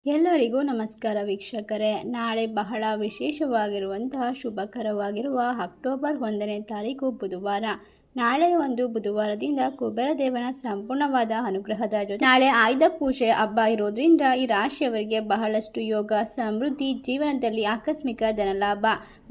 ಎಲ್ಲರಿಗೂ ನಮಸ್ಕಾರ ವೀಕ್ಷಕರೇ. ನಾಳೆ ಬಹಳ ವಿಶೇಷವಾಗಿರುವಂತಹ ಶುಭಕರವಾಗಿರುವ ಅಕ್ಟೋಬರ್ 1ನೇ ತಾರೀಕು ಬುಧವಾರ. ನಾಳೆ ಒಂದು ಬುಧವಾರದಿಂದ ಕುಬೇರ ದೇವನ ಸಂಪೂರ್ಣವಾದ ಅನುಗ್ರಹದ ಜೊತೆ ನಾಳೆ ಆಯುಧ ಪೂಜೆ ಹಬ್ಬ ಇರೋದ್ರಿಂದ ಈ ರಾಶಿಯವರಿಗೆ ಬಹಳಷ್ಟು ಯೋಗ, ಸಮೃದ್ಧಿ, ಜೀವನದಲ್ಲಿ ಆಕಸ್ಮಿಕ ಧನಲಾಭ,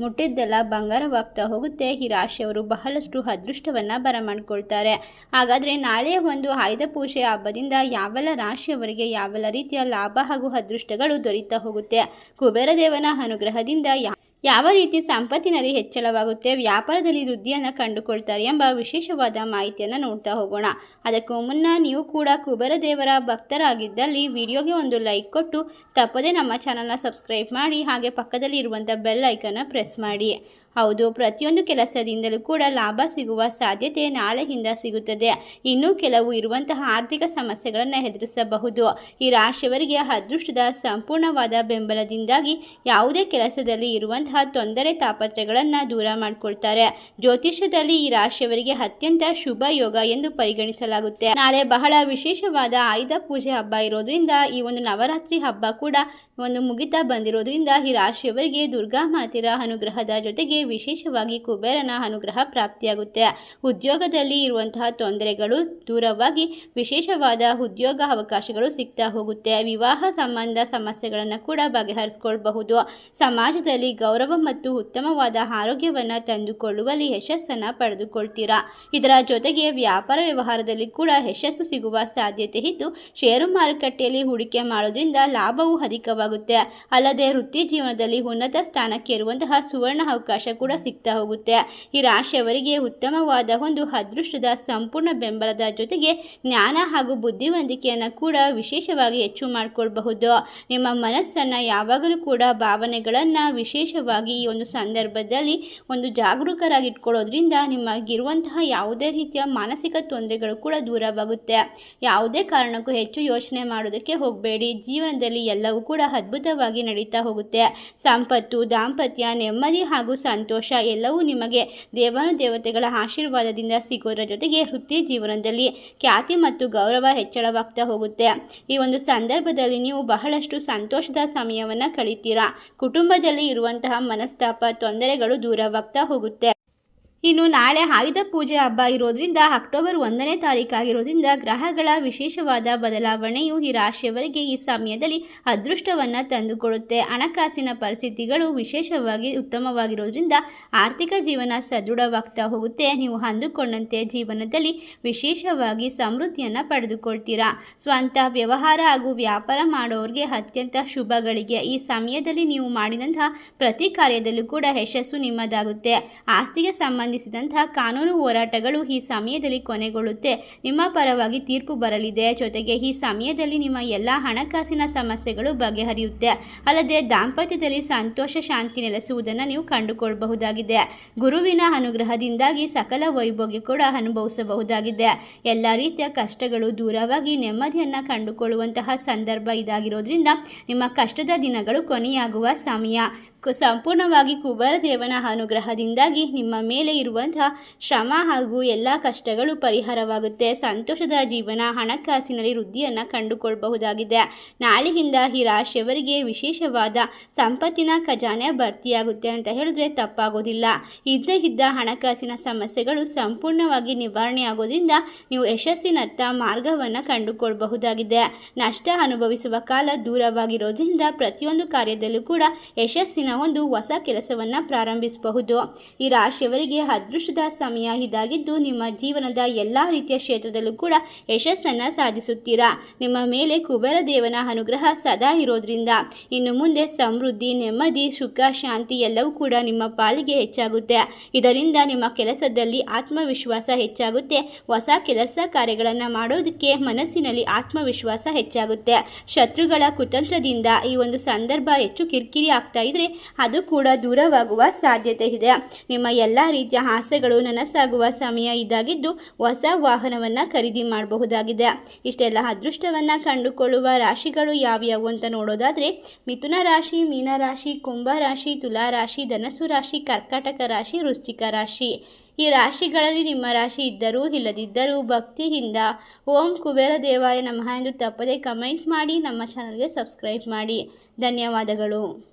ಮುಟ್ಟಿದ್ದೆಲ್ಲ ಬಂಗಾರವಾಗ್ತಾ ಹೋಗುತ್ತೆ. ಈ ರಾಶಿಯವರು ಬಹಳಷ್ಟು ಅದೃಷ್ಟವನ್ನು ಬರಮಾಡ್ಕೊಳ್ತಾರೆ. ಹಾಗಾದರೆ ನಾಳೆಯ ಒಂದು ಆಯುಧ ಪೂಜೆ ಹಬ್ಬದಿಂದ ಯಾವೆಲ್ಲ ರಾಶಿಯವರಿಗೆ ಯಾವೆಲ್ಲ ರೀತಿಯ ಲಾಭ ಹಾಗೂ ಅದೃಷ್ಟಗಳು ದೊರೀತಾ ಹೋಗುತ್ತೆ, ಕುಬೇರ ದೇವನ ಅನುಗ್ರಹದಿಂದ ಯಾವ ರೀತಿ ಸಂಪತ್ತಿನಲ್ಲಿ ಹೆಚ್ಚಳವಾಗುತ್ತೆ, ವ್ಯಾಪಾರದಲ್ಲಿ ವೃದ್ಧಿಯನ್ನು ಕಂಡುಕೊಳ್ತಾರೆ ಎಂಬ ವಿಶೇಷವಾದ ಮಾಹಿತಿಯನ್ನು ನೋಡ್ತಾ ಹೋಗೋಣ. ಅದಕ್ಕೂ ಮುನ್ನ ನೀವು ಕೂಡ ಕುಬೇರ ದೇವರ ಭಕ್ತರಾಗಿದ್ದಲ್ಲಿ ವಿಡಿಯೋಗೆ ಒಂದು ಲೈಕ್ ಕೊಟ್ಟು ತಪ್ಪದೇ ನಮ್ಮ ಚಾನಲ್ನ ಸಬ್ಸ್ಕ್ರೈಬ್ ಮಾಡಿ, ಹಾಗೆ ಪಕ್ಕದಲ್ಲಿ ಇರುವಂಥ ಬೆಲ್ ಐಕನ್ನ ಪ್ರೆಸ್ ಮಾಡಿ. ಹೌದು, ಪ್ರತಿಯೊಂದು ಕೆಲಸದಿಂದಲೂ ಕೂಡ ಲಾಭ ಸಿಗುವ ಸಾಧ್ಯತೆ ನಾಳೆಯಿಂದ ಸಿಗುತ್ತದೆ. ಇನ್ನೂ ಕೆಲವು ಇರುವಂತಹ ಆರ್ಥಿಕ ಸಮಸ್ಯೆಗಳನ್ನು ಎದುರಿಸಬಹುದು. ಈ ರಾಶಿಯವರಿಗೆ ಅದೃಷ್ಟದ ಸಂಪೂರ್ಣವಾದ ಬೆಂಬಲದಿಂದಾಗಿ ಯಾವುದೇ ಕೆಲಸದಲ್ಲಿ ಇರುವಂತಹ ತೊಂದರೆ ತಾಪತ್ರೆಗಳನ್ನು ದೂರ ಮಾಡಿಕೊಳ್ತಾರೆ. ಜ್ಯೋತಿಷ್ಯದಲ್ಲಿ ಈ ರಾಶಿಯವರಿಗೆ ಅತ್ಯಂತ ಶುಭ ಯೋಗ ಎಂದು ಪರಿಗಣಿಸಲಾಗುತ್ತೆ. ನಾಳೆ ಬಹಳ ವಿಶೇಷವಾದ ಆಯುಧ ಪೂಜೆ ಹಬ್ಬ ಇರೋದ್ರಿಂದ ಈ ಒಂದು ನವರಾತ್ರಿ ಹಬ್ಬ ಕೂಡ ಒಂದು ಮುಗಿತಾ ಬಂದಿರೋದ್ರಿಂದ ಈ ರಾಶಿಯವರಿಗೆ ದುರ್ಗಾ ಮಾತೆಯ ಅನುಗ್ರಹದ ಜೊತೆಗೆ ವಿಶೇಷವಾಗಿ ಕುಬೇರನ ಅನುಗ್ರಹ ಪ್ರಾಪ್ತಿಯಾಗುತ್ತೆ. ಉದ್ಯೋಗದಲ್ಲಿ ಇರುವಂತಹ ತೊಂದರೆಗಳು ದೂರವಾಗಿ ವಿಶೇಷವಾದ ಉದ್ಯೋಗ ಅವಕಾಶಗಳು ಸಿಗ್ತಾ ಹೋಗುತ್ತೆ. ವಿವಾಹ ಸಂಬಂಧ ಸಮಸ್ಯೆಗಳನ್ನು ಕೂಡ ಬಗೆಹರಿಸಿಕೊಳ್ಳಬಹುದು. ಸಮಾಜದಲ್ಲಿ ಗೌರವ ಮತ್ತು ಉತ್ತಮವಾದ ಆರೋಗ್ಯವನ್ನು ತಂದುಕೊಳ್ಳುವಲ್ಲಿ ಯಶಸ್ಸನ್ನು ಪಡೆದುಕೊಳ್ತೀರಾ. ಇದರ ಜೊತೆಗೆ ವ್ಯಾಪಾರ ವ್ಯವಹಾರದಲ್ಲಿ ಕೂಡ ಯಶಸ್ಸು ಸಿಗುವ ಸಾಧ್ಯತೆ ಇದ್ದು, ಷೇರು ಮಾರುಕಟ್ಟೆಯಲ್ಲಿ ಹೂಡಿಕೆ ಮಾಡೋದ್ರಿಂದ ಲಾಭವು ಅಧಿಕವಾಗುತ್ತೆ. ಅಲ್ಲದೆ ವೃತ್ತಿ ಜೀವನದಲ್ಲಿ ಉನ್ನತ ಸ್ಥಾನಕ್ಕೆ ಇರುವಂತಹ ಸುವರ್ಣ ಅವಕಾಶ ಕೂಡ ಸಿಗ್ತಾ ಹೋಗುತ್ತೆ. ಈ ರಾಶಿಯವರಿಗೆ ಉತ್ತಮವಾದ ಒಂದು ಅದೃಷ್ಟದ ಸಂಪೂರ್ಣ ಬೆಂಬಲದ ಜೊತೆಗೆ ಜ್ಞಾನ ಹಾಗೂ ಬುದ್ಧಿವಂತಿಕೆಯನ್ನು ಕೂಡ ವಿಶೇಷವಾಗಿ ಹೆಚ್ಚು ಮಾಡಿಕೊಳ್ಬಹುದು. ನಿಮ್ಮ ಮನಸ್ಸನ್ನು ಯಾವಾಗಲೂ ಕೂಡ ಭಾವನೆಗಳನ್ನು ವಿಶೇಷವಾಗಿ ಈ ಒಂದು ಸಂದರ್ಭದಲ್ಲಿ ಒಂದು ಜಾಗರೂಕರಾಗಿಟ್ಕೊಳ್ಳೋದ್ರಿಂದ ನಿಮಗಿರುವಂತಹ ಯಾವುದೇ ರೀತಿಯ ಮಾನಸಿಕ ತೊಂದರೆಗಳು ಕೂಡ ದೂರವಾಗುತ್ತೆ. ಯಾವುದೇ ಕಾರಣಕ್ಕೂ ಹೆಚ್ಚು ಯೋಚನೆ ಮಾಡೋದಕ್ಕೆ ಹೋಗಬೇಡಿ. ಜೀವನದಲ್ಲಿ ಎಲ್ಲವೂ ಕೂಡ ಅದ್ಭುತವಾಗಿ ನಡೀತಾ ಹೋಗುತ್ತೆ. ಸಂಪತ್ತು, ದಾಂಪತ್ಯ, ನೆಮ್ಮದಿ ಹಾಗೂ ಸಂತೋಷ ಎಲ್ಲವೂ ನಿಮಗೆ ದೇವಾನುದೇವತೆಗಳ ಆಶೀರ್ವಾದದಿಂದ ಸಿಗೋದ್ರ ಜೊತೆಗೆ ವೃತ್ತಿ ಜೀವನದಲ್ಲಿ ಖ್ಯಾತಿ ಮತ್ತು ಗೌರವ ಹೆಚ್ಚಳವಾಗ್ತಾ ಹೋಗುತ್ತೆ. ಈ ಒಂದು ಸಂದರ್ಭದಲ್ಲಿ ನೀವು ಬಹಳಷ್ಟು ಸಂತೋಷದ ಸಮಯವನ್ನು ಕಳೀತೀರಾ. ಕುಟುಂಬದಲ್ಲಿ ಇರುವಂತಹ ಮನಸ್ತಾಪ, ತೊಂದರೆಗಳು ದೂರವಾಗ್ತಾ ಹೋಗುತ್ತೆ. ಇನ್ನು ನಾಳೆ ಆಯುಧ ಪೂಜೆ ಹಬ್ಬ ಇರೋದ್ರಿಂದ ಅಕ್ಟೋಬರ್ 1ನೇ ತಾರೀಕಾಗಿರೋದ್ರಿಂದ ಗ್ರಹಗಳ ವಿಶೇಷವಾದ ಬದಲಾವಣೆಯು ಈ ರಾಶಿಯವರಿಗೆ ಈ ಸಮಯದಲ್ಲಿ ಅದೃಷ್ಟವನ್ನು ತಂದುಕೊಡುತ್ತೆ. ಹಣಕಾಸಿನ ಪರಿಸ್ಥಿತಿಗಳು ವಿಶೇಷವಾಗಿ ಉತ್ತಮವಾಗಿರೋದ್ರಿಂದ ಆರ್ಥಿಕ ಜೀವನ ಸದೃಢವಾಗ್ತಾ ಹೋಗುತ್ತೆ. ನೀವು ಅಂದುಕೊಂಡಂತೆ ಜೀವನದಲ್ಲಿ ವಿಶೇಷವಾಗಿ ಸಮೃದ್ಧಿಯನ್ನು ಪಡೆದುಕೊಳ್ತೀರಾ. ಸ್ವಂತ ವ್ಯವಹಾರ ಹಾಗೂ ವ್ಯಾಪಾರ ಮಾಡೋರಿಗೆ ಅತ್ಯಂತ ಶುಭಗಳಿಗೆ. ಈ ಸಮಯದಲ್ಲಿ ನೀವು ಮಾಡಿದಂತಹ ಪ್ರತಿ ಕಾರ್ಯದಲ್ಲೂ ಕೂಡ ಯಶಸ್ಸು ನಿಮ್ಮದಾಗುತ್ತೆ. ಆಸ್ತಿಗೆ ಸಂಬಂಧಿಸಿದಂತಹ ಕಾನೂನು ಹೋರಾಟಗಳು ಈ ಸಮಯದಲ್ಲಿ ಕೊನೆಗೊಳ್ಳುತ್ತೆ. ನಿಮ್ಮ ಪರವಾಗಿ ತೀರ್ಪು ಬರಲಿದೆ. ಜೊತೆಗೆ ಈ ಸಮಯದಲ್ಲಿ ನಿಮ್ಮ ಎಲ್ಲ ಹಣಕಾಸಿನ ಸಮಸ್ಯೆಗಳು ಬಗೆಹರಿಯುತ್ತೆ. ಅಲ್ಲದೆ ದಾಂಪತ್ಯದಲ್ಲಿ ಸಂತೋಷ, ಶಾಂತಿ ನೆಲೆಸುವುದನ್ನು ನೀವು ಕಂಡುಕೊಳ್ಳಬಹುದಾಗಿದೆ. ಗುರುವಿನ ಅನುಗ್ರಹದಿಂದಾಗಿ ಸಕಲ ವೈಭೋಗ್ಯ ಕೂಡ ಅನುಭವಿಸಬಹುದಾಗಿದೆ. ಎಲ್ಲ ರೀತಿಯ ಕಷ್ಟಗಳು ದೂರವಾಗಿ ನೆಮ್ಮದಿಯನ್ನು ಕಂಡುಕೊಳ್ಳುವಂತಹ ಸಂದರ್ಭ ಇದಾಗಿರೋದ್ರಿಂದ ನಿಮ್ಮ ಕಷ್ಟದ ದಿನಗಳು ಕೊನೆಯಾಗುವ ಸಮಯ. ಸಂಪೂರ್ಣವಾಗಿ ಕುಬೇರ ದೇವನ ಅನುಗ್ರಹದಿಂದಾಗಿ ನಿಮ್ಮ ಮೇಲೆ ಇರುವಂತಹ ಶ್ರಮ ಹಾಗೂ ಎಲ್ಲ ಕಷ್ಟಗಳು ಪರಿಹಾರವಾಗುತ್ತೆ. ಸಂತೋಷದ ಜೀವನ, ಹಣಕಾಸಿನಲ್ಲಿ ವೃದ್ಧಿಯನ್ನು ಕಂಡುಕೊಳ್ಳಬಹುದಾಗಿದೆ. ನಾಳೆಯಿಂದ ಈ ರಾಶಿಯವರಿಗೆ ವಿಶೇಷವಾದ ಸಂಪತ್ತಿನ ಖಜಾನೆ ಭರ್ತಿಯಾಗುತ್ತೆ ಅಂತ ಹೇಳಿದ್ರೆ ತಪ್ಪಾಗೋದಿಲ್ಲ. ಇದ್ದ ಹಣಕಾಸಿನ ಸಮಸ್ಯೆಗಳು ಸಂಪೂರ್ಣವಾಗಿ ನಿವಾರಣೆ ಆಗೋದ್ರಿಂದ ನೀವು ಯಶಸ್ಸಿನತ್ತ ಮಾರ್ಗವನ್ನು ಕಂಡುಕೊಳ್ಳಬಹುದಾಗಿದೆ. ನಷ್ಟ ಅನುಭವಿಸುವ ಕಾಲ ದೂರವಾಗಿರೋದ್ರಿಂದ ಪ್ರತಿಯೊಂದು ಕಾರ್ಯದಲ್ಲೂ ಕೂಡ ಯಶಸ್ಸಿನ ಒಂದು ಹೊಸ ಕೆಲಸವನ್ನು ಪ್ರಾರಂಭಿಸಬಹುದು. ಈ ರಾಶಿಯವರಿಗೆ ಅದೃಷ್ಟದ ಸಮಯ ಇದಾಗಿದ್ದು, ನಿಮ್ಮ ಜೀವನದ ಎಲ್ಲ ರೀತಿಯ ಕ್ಷೇತ್ರದಲ್ಲೂ ಕೂಡ ಯಶಸ್ಸನ್ನು ಸಾಧಿಸುತ್ತೀರಾ. ನಿಮ್ಮ ಮೇಲೆ ಕುಬೇರ ದೇವನ ಅನುಗ್ರಹ ಸದಾ ಇರೋದ್ರಿಂದ ಇನ್ನು ಮುಂದೆ ಸಮೃದ್ಧಿ, ನೆಮ್ಮದಿ, ಸುಖ, ಶಾಂತಿ ಎಲ್ಲವೂ ಕೂಡ ನಿಮ್ಮ ಪಾಲಿಗೆ ಹೆಚ್ಚಾಗುತ್ತೆ. ಇದರಿಂದ ನಿಮ್ಮ ಕೆಲಸದಲ್ಲಿ ಆತ್ಮವಿಶ್ವಾಸ ಹೆಚ್ಚಾಗುತ್ತೆ. ಹೊಸ ಕೆಲಸ ಕಾರ್ಯಗಳನ್ನು ಮಾಡೋದಕ್ಕೆ ಮನಸ್ಸಿನಲ್ಲಿ ಆತ್ಮವಿಶ್ವಾಸ ಹೆಚ್ಚಾಗುತ್ತೆ. ಶತ್ರುಗಳ ಕುತಂತ್ರದಿಂದ ಈ ಒಂದು ಸಂದರ್ಭ ಹೆಚ್ಚು ಕಿರಿಕಿರಿ ಆಗ್ತಾ ಇದ್ರೆ ಅದು ಕೂಡ ದೂರವಾಗುವ ಸಾಧ್ಯತೆ ಇದೆ. ನಿಮ್ಮ ಎಲ್ಲ ರೀತಿಯ ಆಸೆಗಳು ನನಸಾಗುವ ಸಮಯ ಇದಾಗಿದ್ದು ಹೊಸ ವಾಹನವನ್ನು ಖರೀದಿ ಮಾಡಬಹುದಾಗಿದೆ. ಇಷ್ಟೆಲ್ಲ ಅದೃಷ್ಟವನ್ನು ಕಂಡುಕೊಳ್ಳುವ ರಾಶಿಗಳು ಯಾವ್ಯಾವು ಅಂತ ನೋಡೋದಾದರೆ ಮಿಥುನ ರಾಶಿ, ಮೀನ ರಾಶಿ, ಕುಂಭ ರಾಶಿ, ತುಲಾ ರಾಶಿ, ಧನಸ್ಸು ರಾಶಿ, ಕರ್ಕಾಟಕ ರಾಶಿ, ವೃಶ್ಚಿಕ ರಾಶಿ. ಈ ರಾಶಿಗಳಲ್ಲಿ ನಿಮ್ಮ ರಾಶಿ ಇದ್ದರೂ ಇಲ್ಲದಿದ್ದರೂ ಭಕ್ತಿಯಿಂದ ಓಂ ಕುಬೇರ ದೇವಾಯ ನಮಃ ಎಂದು ತಪ್ಪದೆ ಕಮೆಂಟ್ ಮಾಡಿ ನಮ್ಮ ಚಾನಲ್ಗೆ ಸಬ್ಸ್ಕ್ರೈಬ್ ಮಾಡಿ. ಧನ್ಯವಾದಗಳು.